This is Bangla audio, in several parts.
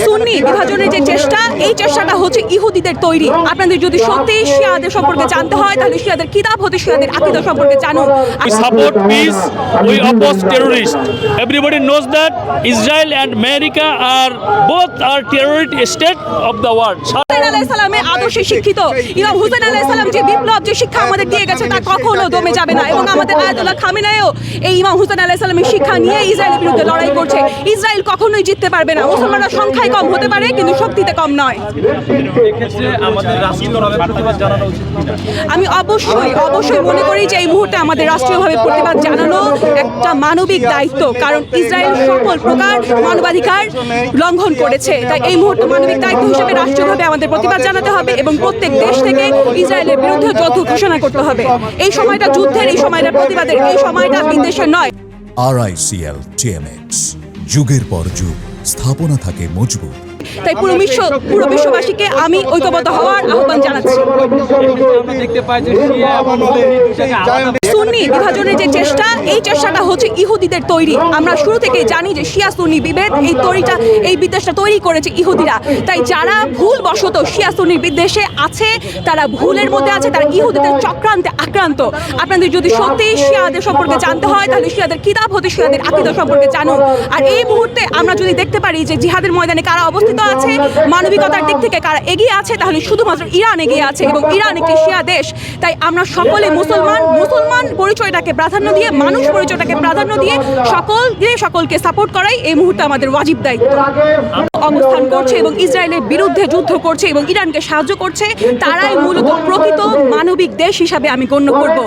সুন্নি বিভাজনের যে চেষ্টা, এই চেষ্টাটা হচ্ছে ইহুদিদের তৈরি। আপনাদের যদি সত্যি শিয়াদের সম্পর্কে জানতে হয় তাহলে শিয়াদের কিতাব হতে শিয়াদের আকীদা সম্পর্কে জানুন। We support peace, we oppose terrorists. Everybody knows that Israel and America are both terrorist state of the world. Hussain আলাইহিস সালামের আদর্শে শিক্ষিত ইমাম হুসাইন আলাইহিস সালাম যে বিপ্লব, যে শিক্ষা আমাদের দিয়ে গেছে তা কখনো দমে যাবে না। এবং আমাদের আয়াতুল্লাহ খামেনেও এই ইমাম হুসাইন আলাইহিস সালামের শিক্ষা নিয়ে ইসরায়েলের বিরুদ্ধে লড়াই করছে। ইসরায়েল কখনোই জিততে পারবে না। মুসলমানরা সংখ্যায় কম হতে পারে কিন্তু শক্তিতে কম নয়। আমি অবশ্যই মনে করি যে এই মুহূর্তে আমাদের রাষ্ট্রীয়ভাবে প্রতিবাদ জানানো একটা মানবিক দায়িত্ব, কারণ ইসরায়েল সকল প্রকার মানবাধিকার লঙ্ঘন করেছে। তাই এই মুহূর্তে মানবিক দায়িত্ব হিসেবে রাষ্ট্রীয়ভাবে আমাদের প্রতিবাদ জানাতে হবে এবং প্রত্যেক দেশ থেকে ইসরায়েলের বিরুদ্ধে যৌথ ঘোষণা করতে হবে। এই সময়টা যুদ্ধের, এই সময়টা প্রতিবাদের, এই সময়টা বিদ্বেষের নয়। RICL TMX, যুগের পর যুগ স্থাপনা থাকে মজবুত। তাই পুরো বিশ্ববাসীকে আমি ঐক্যবদ্ধ হওয়ার আহ্বান জানাচ্ছি। সুন্নি বিভাজনের যে চেষ্টা, এই চেষ্টাটা হচ্ছে ইহুদিদের তৈরি। আমরা শুরু থেকে জানি যে শিয়া সুন্নি বিভেদ, এই বিদ্বেষটা তৈরি করেছে ইহুদিরা। তাই যারা ভুলবশত শিয়া সুন্নির বিদ্বেষে আছে, তারা ভুলের মধ্যে আছে, তারা ইহুদিদের চক্রান্তে আক্রান্ত। আপনাদের যদি সত্যি শিয়াদের সম্পর্কে জানতে হয় তাহলে শিয়াদের কিতাব হতে শিয়াদের আকীদা সম্পর্কে জানুন। আর এই মুহূর্তে আমরা যদি দেখতে পারি যে জিহাদের ময়দানে কারা অবস্থিত আছে, মানবিকতার দিক থেকে কারা এগিয়ে আছে, তাহলে শুধুমাত্র ইরান এগিয়ে আছে এবং ইরান একটি শিয়া দেশ। তাই আমরা সকলে মুসলমান পরিচয়টাকে প্রাধান্য দিয়ে, মানুষ পরিচয়টাকে প্রাধান্য দিয়ে সকলকে সাপোর্ট করাই এই মুহূর্তে আমাদের ওয়াজিব দায়িত্ব। অবস্থান করছে এবং ইসরায়েলের বিরুদ্ধে যুদ্ধ করছে এবং ইরানকে সাহায্য করছে, তারাই মূলত প্রকৃত মানবিক দেশ হিসাবে আমি গণ্য করব।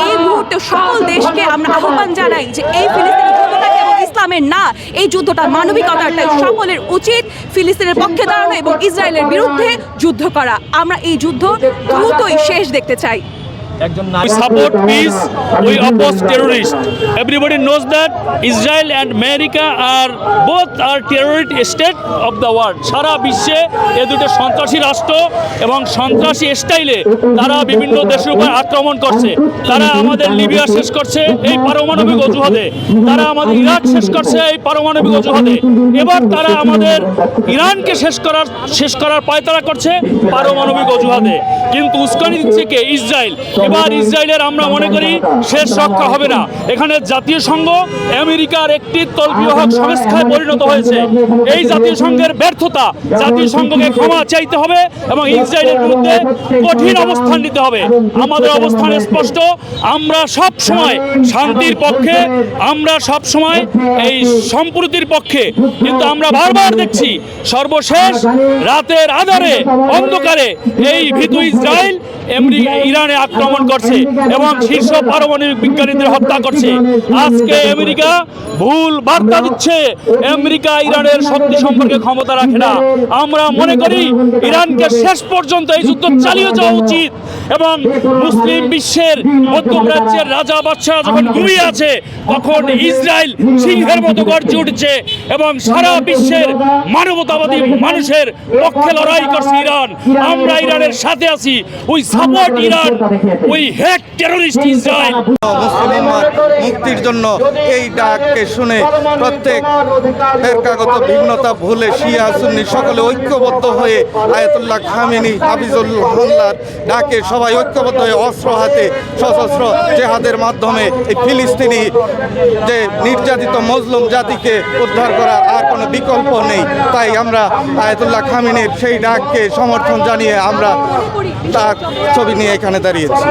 এই মুহূর্তে সকল দেশকে আমরা আহ্বান জানাই যে এই ফিলিস্তিনি যুদ্ধটাকে এবং ইসলামের না, এই যুদ্ধটা মানবিকতার। তাই সকলের উচিত ফিলিস্তিনের পক্ষে দাঁড়ানো এবং ইসরায়েলের বিরুদ্ধে যুদ্ধ করা। আমরা এই যুদ্ধ দ্রুতই শেষ দেখতে চাই। We support peace, we oppose terrorists. Everybody knows that Israel and America are both terrorist state of the world. সারা বিশ্বে এ দুটো সন্ত্রাসী রাষ্ট্র এবং সন্ত্রাসী স্টাইলে তারা বিভিন্ন দেশের উপর আক্রমণ করছে। তারা আমাদের লিবিয়া শেষ করছে এই পারমাণবিক অজুহাতে, তারা আমাদের ইরাক শেষ করছে এই পারমাণবিক অজুহাতে, এবার তারা আমাদের ইরানকে শেষ করার পায়তারা করছে পারমাণবিক অজুহাতে। কিন্তু উস্কানি দিচ্ছে কে? ইসরায়েল। এবার ইসরায়েলের আমরা মনে করি শেষ রক্ষা হবে না। এখানে জাতীয় সংঘ আমেরিকার একটি তলবিবাহক সংস্থায় পরিণত হয়েছে। এই জাতীয় সংঘের ব্যর্থতা, জাতীয় সংঘকে ক্ষমা চাইতে হবে এবং ইসরায়েলের বিরুদ্ধে কঠিন অবস্থান নিতে হবে। আমাদের অবস্থান স্পষ্ট, আমরা সব সময় শান্তির পক্ষে, আমরা সব সময় এই সম্প্রীতির পক্ষে। কিন্তু আমরা বারবার দেখছি সর্বশেষ রাতের আধারে অন্ধকারে এই ভীতু ইসরায়েল ইরানে আক্রমণ করছে এবং শীর্ষ পারমাণবিক বিজ্ঞানীদের হত্যা করছে। আজকে আমেরিকা ভুল বার্তা দিচ্ছে, আমেরিকা ইরানের শক্তি সম্পর্কে ক্ষমতা রাখে না। আমরা মনে করি ইরানকে শেষ পর্যন্ত এই যুদ্ধ চালিয়ে যাওয়া উচিত এবং মুসলিম বিশ্বের মধ্যপ্রাচ্যের রাজা বাদশাহ যখন ঘুমিয়ে আছে তখন ইসরায়েল সিংহের মতো গর্জে উঠছে এবং সারা বিশ্বের মানবতাবাদী মানুষের পক্ষে লড়াই করছে ইরান। আমরা ইরানের সাথে আছি। We support Iran, we hate terrorist Israel. মুসলিমদের মুক্তির জন্য এই ডাককে শুনে প্রত্যেক ফেরকাগত ভিন্নতা ভুলে শিয়া সুন্নি সকলে ঐক্যবদ্ধ হয়ে আয়াতুল্লাহ খামেনি হাফিজুল্লাহর ডাকে সবাই ঐক্যবদ্ধ হয়ে অস্ত্র হাতে সশস্ত্র জেহাদের মাধ্যমে এই ফিলিস্তিনি যে নির্যাতিত মজলুম জাতিকে উদ্ধার করার আর কোনো বিকল্প নেই। তাই আমরা আয়াতুল্লাহ খামেনির সেই ডাককে সমর্থন জানিয়ে আমরা তার ছবি নিয়ে এখানে দাঁড়িয়েছি।